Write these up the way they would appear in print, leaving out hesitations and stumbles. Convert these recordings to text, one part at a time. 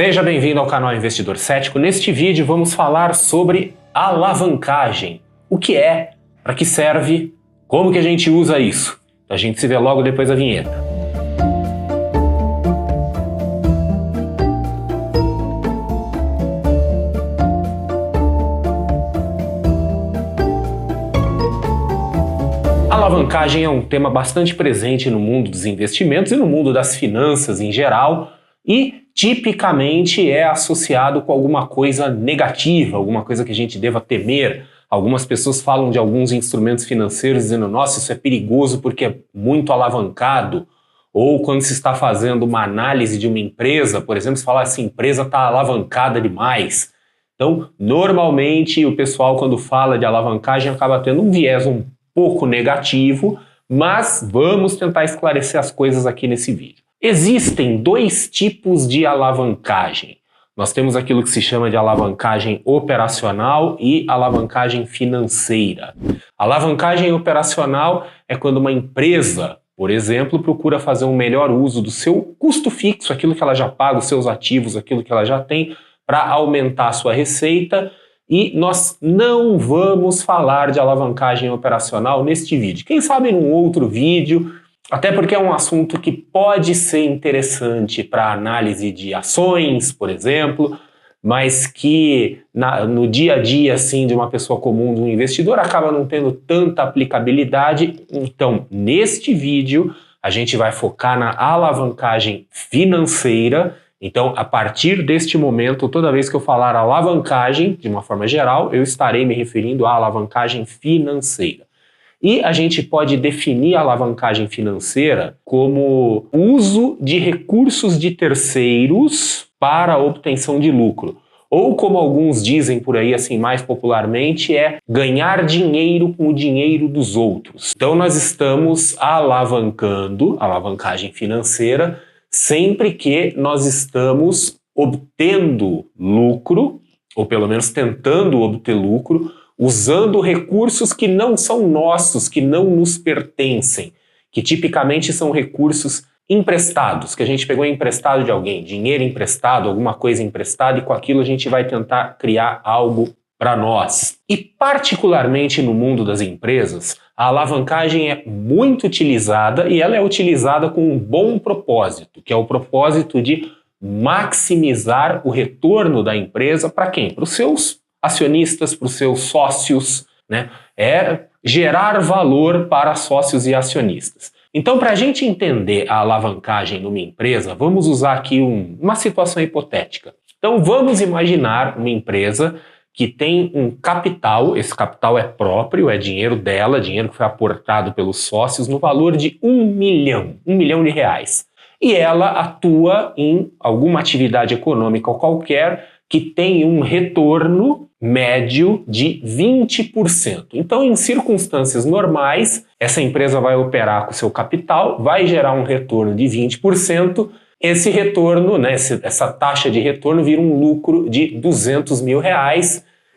Seja bem-vindo ao canal Investidor Cético. Neste vídeo vamos falar sobre alavancagem. O que é, para que serve, como que a gente usa isso. A gente se vê logo depois da vinheta. A alavancagem é um tema bastante presente no mundo dos investimentos e no mundo das finanças em geral e tipicamente é associado com alguma coisa negativa, alguma coisa que a gente deva temer. Algumas pessoas falam de alguns instrumentos financeiros dizendo, nossa, isso é perigoso porque é muito alavancado. Ou quando se está fazendo uma análise de uma empresa, por exemplo, se fala essa empresa está alavancada demais. Então, normalmente o pessoal quando fala de alavancagem acaba tendo um viés um pouco negativo, mas vamos tentar esclarecer as coisas aqui nesse vídeo. Existem dois tipos de alavancagem. Nós temos aquilo que se chama de alavancagem operacional e alavancagem financeira. Alavancagem operacional é quando uma empresa, por exemplo, procura fazer um melhor uso do seu custo fixo, aquilo que ela já paga, os seus ativos, aquilo que ela já tem, para aumentar a sua receita. E nós não vamos falar de alavancagem operacional neste vídeo. Quem sabe num outro vídeo, até porque é um assunto que pode ser interessante para análise de ações, por exemplo, mas que no dia a dia assim, de uma pessoa comum, de um investidor, acaba não tendo tanta aplicabilidade. Então, neste vídeo, a gente vai focar na alavancagem financeira. Então, a partir deste momento, toda vez que eu falar alavancagem, de uma forma geral, eu estarei me referindo à alavancagem financeira. E a gente pode definir a alavancagem financeira como uso de recursos de terceiros para a obtenção de lucro. Ou como alguns dizem por aí, assim, mais popularmente, é ganhar dinheiro com o dinheiro dos outros. Então nós estamos alavancando, alavancagem financeira, sempre que nós estamos obtendo lucro, ou pelo menos tentando obter lucro, usando recursos que não são nossos, que não nos pertencem, que tipicamente são recursos emprestados, que a gente pegou emprestado de alguém, dinheiro emprestado, alguma coisa emprestada, e com aquilo a gente vai tentar criar algo para nós. E particularmente no mundo das empresas, a alavancagem é muito utilizada e ela é utilizada com um bom propósito, que é o propósito de maximizar o retorno da empresa para quem? Para os seus acionistas, para os seus sócios, né? É gerar valor para sócios e acionistas. Então, para a gente entender a alavancagem numa empresa, vamos usar aqui uma situação hipotética. Então, vamos imaginar uma empresa que tem um capital, esse capital é próprio, é dinheiro dela, dinheiro que foi aportado pelos sócios, no valor de R$ 1 milhão de reais. E ela atua em alguma atividade econômica qualquer que tem um retorno médio de 20%. Então, em circunstâncias normais, essa empresa vai operar com o seu capital, vai gerar um retorno de 20%, esse retorno, né, essa taxa de retorno vira um lucro de R$200 mil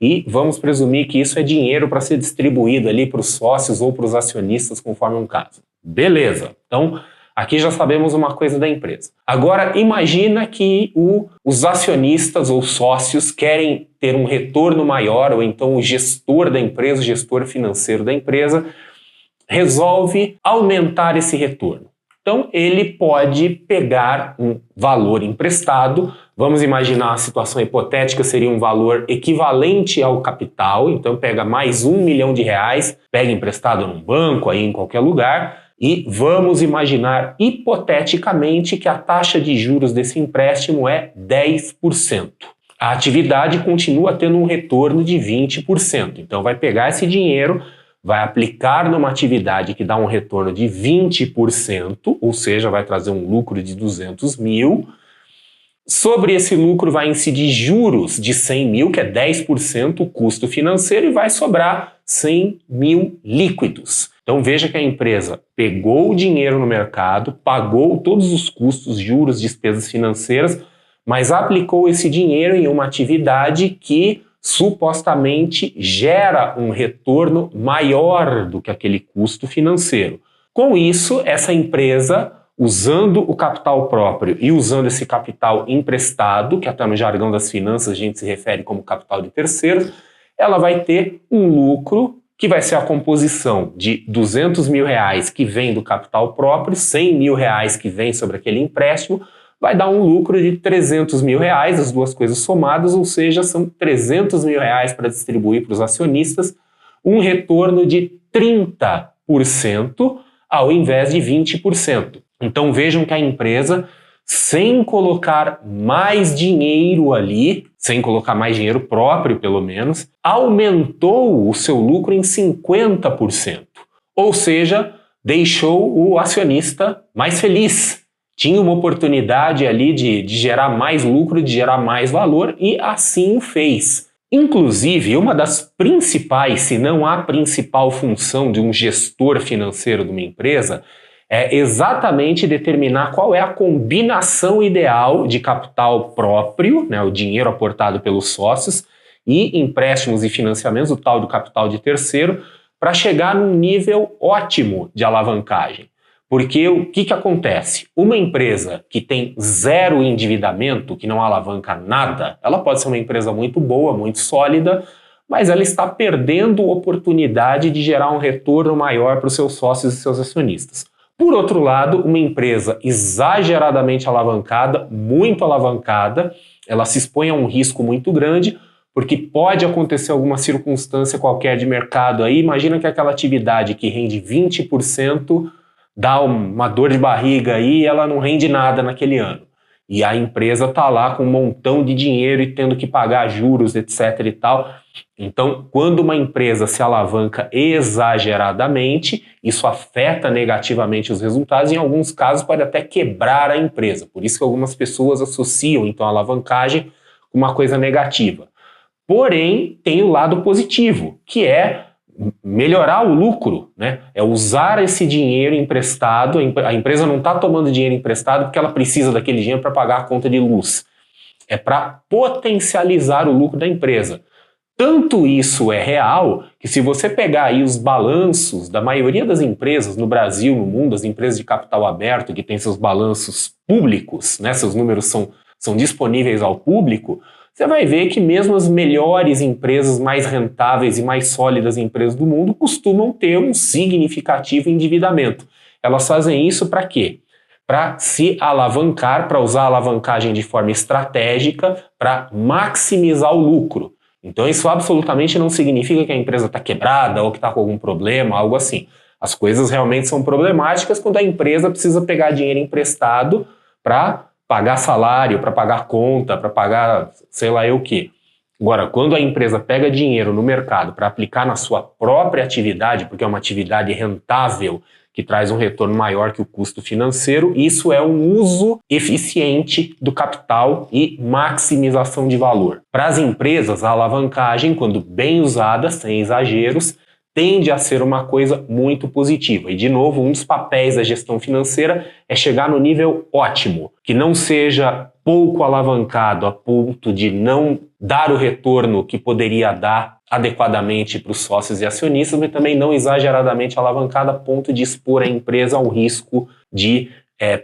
e vamos presumir que isso é dinheiro para ser distribuído ali para os sócios ou para os acionistas, conforme um caso. Beleza, então aqui já sabemos uma coisa da empresa. Agora, imagina que os acionistas ou sócios querem ter um retorno maior, ou então o gestor da empresa, o gestor financeiro da empresa, resolve aumentar esse retorno. Então, ele pode pegar um valor emprestado, vamos imaginar a situação hipotética, seria um valor equivalente ao capital, então pega mais R$1 milhão, pega emprestado num banco, aí em qualquer lugar, e vamos imaginar hipoteticamente que a taxa de juros desse empréstimo é 10%. A atividade continua tendo um retorno de 20%. Então vai pegar esse dinheiro, vai aplicar numa atividade que dá um retorno de 20%, ou seja, vai trazer um lucro de 200 mil. Sobre esse lucro vai incidir juros de 100 mil, que é 10% o custo financeiro, e vai sobrar 100 mil líquidos. Então veja que a empresa pegou o dinheiro no mercado, pagou todos os custos, juros, despesas financeiras, mas aplicou esse dinheiro em uma atividade que supostamente gera um retorno maior do que aquele custo financeiro. Com isso, essa empresa usando o capital próprio e usando esse capital emprestado, que até no jargão das finanças a gente se refere como capital de terceiros, ela vai ter um lucro que vai ser a composição de R$200 mil que vem do capital próprio, R$100 mil que vem sobre aquele empréstimo, vai dar um lucro de R$300 mil, as duas coisas somadas, ou seja, são R$300 mil para distribuir para os acionistas, um retorno de 30% ao invés de 20%. Então vejam que a empresa, sem colocar mais dinheiro ali, sem colocar mais dinheiro próprio pelo menos, aumentou o seu lucro em 50%. Ou seja, deixou o acionista mais feliz. Tinha uma oportunidade ali de gerar mais lucro, de gerar mais valor e assim o fez. Inclusive, uma das principais, se não a principal função de um gestor financeiro de uma empresa é exatamente determinar qual é a combinação ideal de capital próprio, né, o dinheiro aportado pelos sócios, e empréstimos e financiamentos, o tal do capital de terceiro, para chegar num nível ótimo de alavancagem. Porque o que acontece? Uma empresa que tem zero endividamento, que não alavanca nada, ela pode ser uma empresa muito boa, muito sólida, mas ela está perdendo oportunidade de gerar um retorno maior para os seus sócios e seus acionistas. Por outro lado, uma empresa exageradamente alavancada, muito alavancada, ela se expõe a um risco muito grande, porque pode acontecer alguma circunstância qualquer de mercado aí. Imagina que aquela atividade que rende 20% dá uma dor de barriga aí e ela não rende nada naquele ano. E a empresa está lá com um montão de dinheiro e tendo que pagar juros, etc. e tal. Então, quando uma empresa se alavanca exageradamente, isso afeta negativamente os resultados e, em alguns casos, pode até quebrar a empresa. Por isso que algumas pessoas associam, então, a alavancagem com uma coisa negativa. Porém, tem o lado positivo, que é melhorar o lucro, né? É usar esse dinheiro emprestado. A empresa não está tomando dinheiro emprestado porque ela precisa daquele dinheiro para pagar a conta de luz. É para potencializar o lucro da empresa. Tanto isso é real que, se você pegar aí os balanços da maioria das empresas no Brasil, no mundo, as empresas de capital aberto que têm seus balanços públicos, né, seus números são disponíveis ao público, você vai ver que mesmo as melhores empresas, mais rentáveis e mais sólidas empresas do mundo costumam ter um significativo endividamento. Elas fazem isso para quê? Para se alavancar, para usar a alavancagem de forma estratégica, para maximizar o lucro. Então isso absolutamente não significa que a empresa está quebrada ou que está com algum problema, algo assim. As coisas realmente são problemáticas quando a empresa precisa pegar dinheiro emprestado para pagar salário, para pagar conta, para pagar sei lá eu o quê. Agora, quando a empresa pega dinheiro no mercado para aplicar na sua própria atividade, porque é uma atividade rentável, que traz um retorno maior que o custo financeiro, isso é um uso eficiente do capital e maximização de valor. Para as empresas, a alavancagem, quando bem usada, sem exageros, tende a ser uma coisa muito positiva. E, de novo, um dos papéis da gestão financeira é chegar no nível ótimo, que não seja pouco alavancado a ponto de não dar o retorno que poderia dar adequadamente para os sócios e acionistas, mas também não exageradamente alavancado a ponto de expor a empresa a um risco de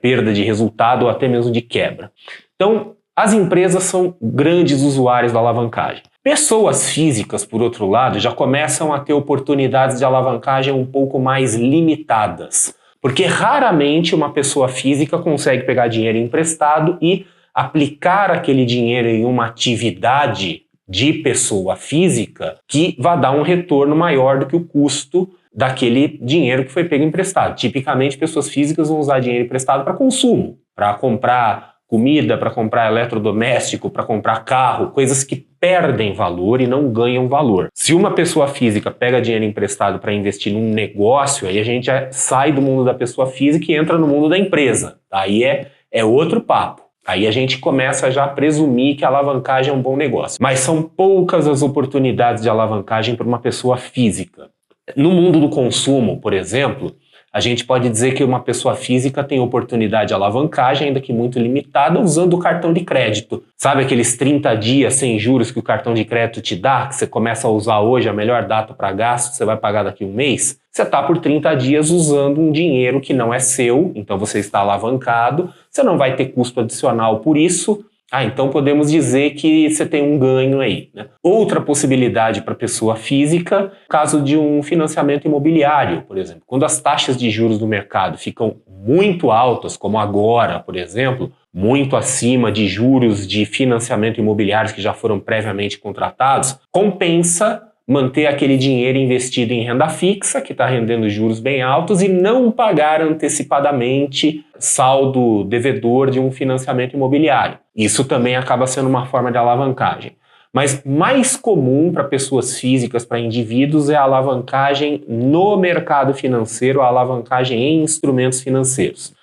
perda de resultado ou até mesmo de quebra. Então, as empresas são grandes usuários da alavancagem. Pessoas físicas, por outro lado, já começam a ter oportunidades de alavancagem um pouco mais limitadas, porque raramente uma pessoa física consegue pegar dinheiro emprestado e aplicar aquele dinheiro em uma atividade de pessoa física que vai dar um retorno maior do que o custo daquele dinheiro que foi pego emprestado. Tipicamente, pessoas físicas vão usar dinheiro emprestado para consumo, para comprar comida, para comprar eletrodoméstico, para comprar carro, coisas que perdem valor e não ganham valor. Se uma pessoa física pega dinheiro emprestado para investir num negócio, aí a gente já sai do mundo da pessoa física e entra no mundo da empresa. Aí é outro papo. Aí a gente começa já a presumir que a alavancagem é um bom negócio. Mas são poucas as oportunidades de alavancagem para uma pessoa física. No mundo do consumo, por exemplo, a gente pode dizer que uma pessoa física tem oportunidade de alavancagem, ainda que muito limitada, usando o cartão de crédito. Sabe aqueles 30 dias sem juros que o cartão de crédito te dá, que você começa a usar hoje, a melhor data para gasto, você vai pagar daqui a um mês? Você está por 30 dias usando um dinheiro que não é seu, então você está alavancado, você não vai ter custo adicional por isso. Então podemos dizer que você tem um ganho aí, né? Outra possibilidade para pessoa física, caso de um financiamento imobiliário, por exemplo. Quando as taxas de juros do mercado ficam muito altas, como agora, por exemplo, muito acima de juros de financiamento imobiliários que já foram previamente contratados, compensa manter aquele dinheiro investido em renda fixa, que está rendendo juros bem altos, e não pagar antecipadamente saldo devedor de um financiamento imobiliário. Isso também acaba sendo uma forma de alavancagem. Mas mais comum para pessoas físicas, para indivíduos, é a alavancagem no mercado financeiro, a alavancagem em instrumentos financeiros.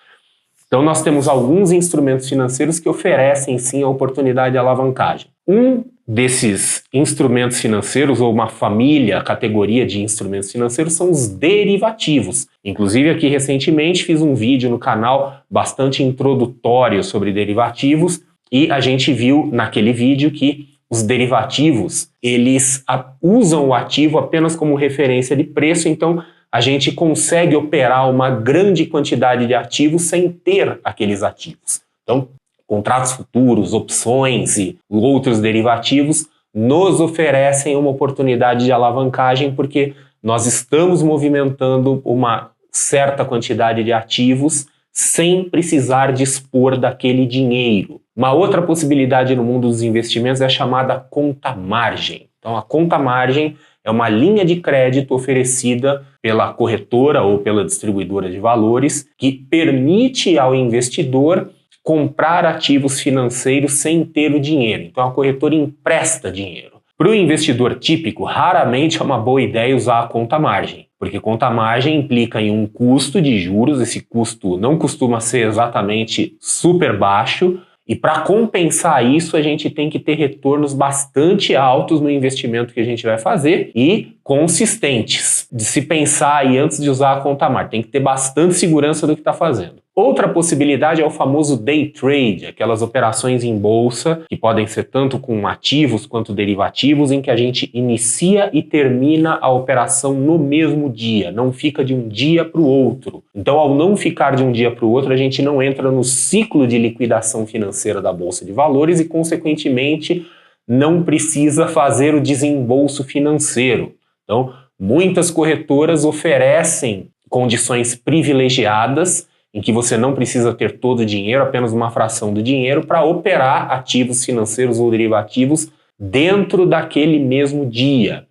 Então nós temos alguns instrumentos financeiros que oferecem sim a oportunidade de alavancagem. Um desses instrumentos financeiros, ou uma família, categoria de instrumentos financeiros, são os derivativos. Inclusive aqui recentemente fiz um vídeo no canal bastante introdutório sobre derivativos e a gente viu naquele vídeo que os derivativos, eles usam o ativo apenas como referência de preço, então a gente consegue operar uma grande quantidade de ativos sem ter aqueles ativos. Então, contratos futuros, opções e outros derivativos nos oferecem uma oportunidade de alavancagem porque nós estamos movimentando uma certa quantidade de ativos sem precisar dispor daquele dinheiro. Uma outra possibilidade no mundo dos investimentos é a chamada conta-margem. Então, a conta-margem é uma linha de crédito oferecida pela corretora ou pela distribuidora de valores que permite ao investidor comprar ativos financeiros sem ter o dinheiro. Então a corretora empresta dinheiro. Para o investidor típico, raramente é uma boa ideia usar a conta-margem, porque conta-margem implica em um custo de juros, esse custo não costuma ser exatamente super baixo, e para compensar isso a gente tem que ter retornos bastante altos no investimento que a gente vai fazer e consistentes. De se pensar aí antes de usar a conta-margem, tem que ter bastante segurança do que está fazendo. Outra possibilidade é o famoso day trade, aquelas operações em bolsa que podem ser tanto com ativos quanto derivativos, em que a gente inicia e termina a operação no mesmo dia, não fica de um dia para o outro. Então, ao não ficar de um dia para o outro, a gente não entra no ciclo de liquidação financeira da Bolsa de Valores e, consequentemente, não precisa fazer o desembolso financeiro. Então, muitas corretoras oferecem condições privilegiadas em que você não precisa ter todo o dinheiro, apenas uma fração do dinheiro, para operar ativos financeiros ou derivativos dentro daquele mesmo dia.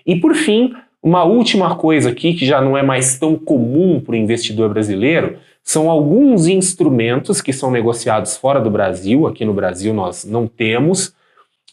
E por fim, uma última coisa aqui, que já não é mais tão comum para o investidor brasileiro, são alguns instrumentos que são negociados fora do Brasil, aqui no Brasil nós não temos,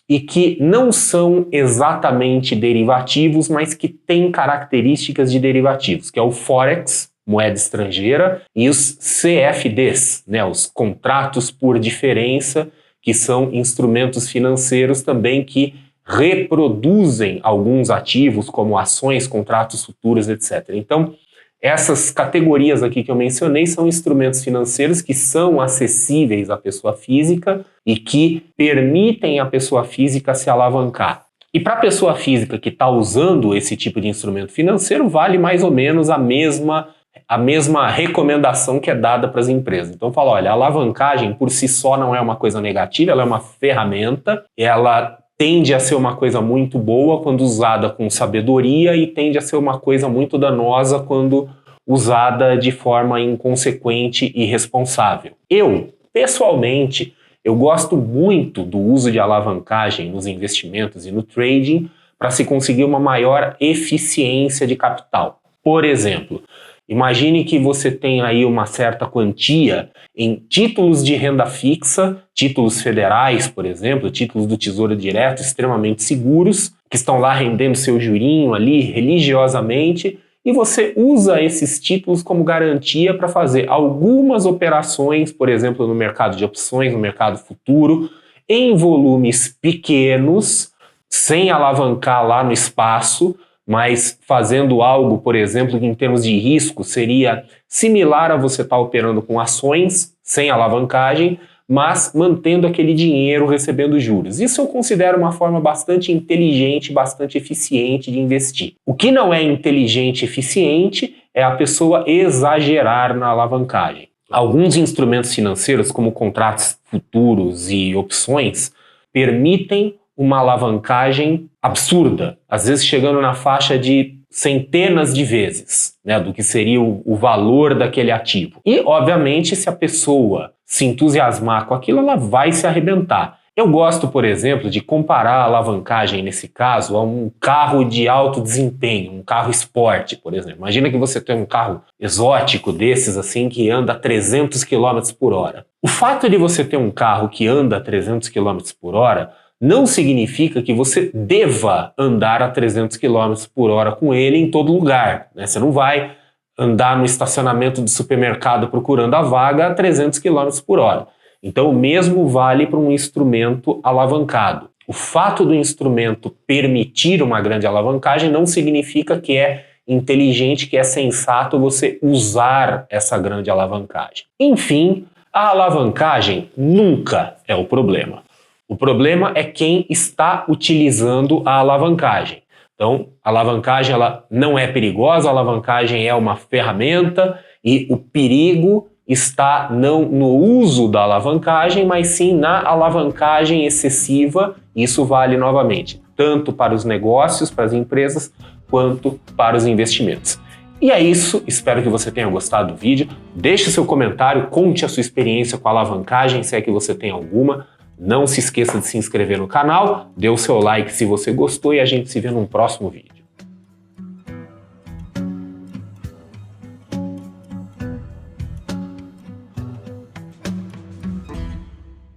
e que não são exatamente derivativos, mas que têm características de derivativos, que é o Forex, moeda estrangeira, e os CFDs, né, os contratos por diferença, que são instrumentos financeiros também que reproduzem alguns ativos, como ações, contratos futuros, etc. Então, essas categorias aqui que eu mencionei são instrumentos financeiros que são acessíveis à pessoa física e que permitem à pessoa física se alavancar. E para a pessoa física que está usando esse tipo de instrumento financeiro, vale mais ou menos a mesma recomendação que é dada para as empresas. Então fala, olha, a alavancagem por si só não é uma coisa negativa, ela é uma ferramenta, ela tende a ser uma coisa muito boa quando usada com sabedoria e tende a ser uma coisa muito danosa quando usada de forma inconsequente e irresponsável. Eu, pessoalmente, eu gosto muito do uso de alavancagem nos investimentos e no trading para se conseguir uma maior eficiência de capital. Por exemplo, imagine que você tem aí uma certa quantia em títulos de renda fixa, títulos federais, por exemplo, títulos do Tesouro Direto extremamente seguros, que estão lá rendendo seu jurinho ali religiosamente, e você usa esses títulos como garantia para fazer algumas operações, por exemplo, no mercado de opções, no mercado futuro, em volumes pequenos, sem alavancar lá no espaço, mas fazendo algo, por exemplo, que em termos de risco seria similar a você estar operando com ações, sem alavancagem, mas mantendo aquele dinheiro recebendo juros. Isso eu considero uma forma bastante inteligente, bastante eficiente de investir. O que não é inteligente e eficiente é a pessoa exagerar na alavancagem. Alguns instrumentos financeiros, como contratos futuros e opções, permitem uma alavancagem absurda, às vezes chegando na faixa de centenas de vezes, né, do que seria o valor daquele ativo. E, obviamente, se a pessoa se entusiasmar com aquilo, ela vai se arrebentar. Eu gosto, por exemplo, de comparar a alavancagem, nesse caso, a um carro de alto desempenho, um carro esporte, por exemplo. Imagina que você tem um carro exótico desses, assim, que anda a 300 km por hora. O fato de você ter um carro que anda a 300 km por hora não significa que você deva andar a 300 km por hora com ele em todo lugar, né? Você não vai andar no estacionamento do supermercado procurando a vaga a 300 km por hora. Então, o mesmo vale para um instrumento alavancado. O fato do instrumento permitir uma grande alavancagem não significa que é inteligente, que é sensato você usar essa grande alavancagem. Enfim, a alavancagem nunca é o problema. O problema é quem está utilizando a alavancagem. Então, a alavancagem ela não é perigosa, a alavancagem é uma ferramenta e o perigo está não no uso da alavancagem, mas sim na alavancagem excessiva. Isso vale novamente, tanto para os negócios, para as empresas, quanto para os investimentos. E é isso, espero que você tenha gostado do vídeo. Deixe seu comentário, conte a sua experiência com a alavancagem, se é que você tem alguma. Não se esqueça de se inscrever no canal, dê o seu like se você gostou e a gente se vê num próximo vídeo.